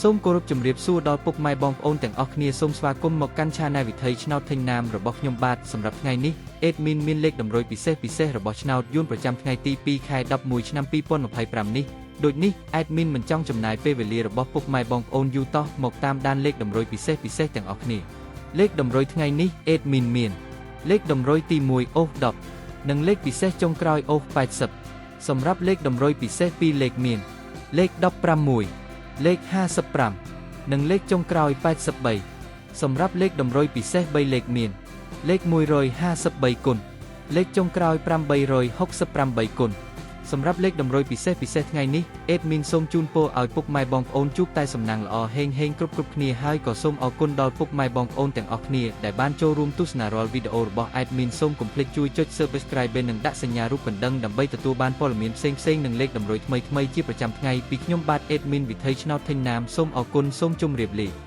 សូមគោរពជំរាបសួរដល់ពុកម៉ែបងប្អូនទាំងអស់គ្នាសូមស្វាគមន៍មកកាន់ Channel វិថីឆ្នោតទិញណាមរបស់ខ្ញុំបាទសម្រាប់ថ្ងៃនេះ Admin មានលេខតម្រុយពិសេសរបស់ឆ្នោតយួនប្រចាំថ្ងៃទី2ខែ11ឆ្នាំ2025នេះដូចនេះ Admin មិនចង់ចំណាយពេលវេលារបស់ពុកម៉ែបងប្អូនយូរតោះមកតាមដានលេខតម្រុយពិសេសទាំងអស់គ្នាលេខតម្រុយថ្ងៃនេះ Admin មានលេខតម្រុយទី1អូស10និងលេខពិសេសចុងក្រោយអូស80សម្រាប់លេខតម្រុយពិសេស2លេខមានលេខ16លេខ55និងលេខចុងក្រោយ83សម្រាប់លេខតម្រុយពិសេស3លេខមានលេខ153គុណលេខចុងក្រោយ868គុណសម្រាប់លេខតម្រុយពិសេសថ្ងៃនេះ Admin សូមជូនពរឲ្យពុកម៉ែបងប្អូនជួបតែសំណាងល្អហេងគ្រប់គ្នាហើយក៏សូមអរគុណដល់ពុកម៉ែបងប្អូនទាំងអស់គ្នាដែលបានចូលរួមទស្សនារាល់វីដេអូរបស់ Admin សូមកុំភ្លេចជួយចុច Subscribe និងដាក់សញ្ញារូបកណ្ដឹងដើម្បីទទួលបានព័ត៌មានផ្សេងនិងលេខតម្រុយថ្មីជាប្រចាំថ្ងៃពីខ្ញុំបាទ Admin វិថីឆ្នោតទិញណាមសូមអរគុណសូមជម្រាបលា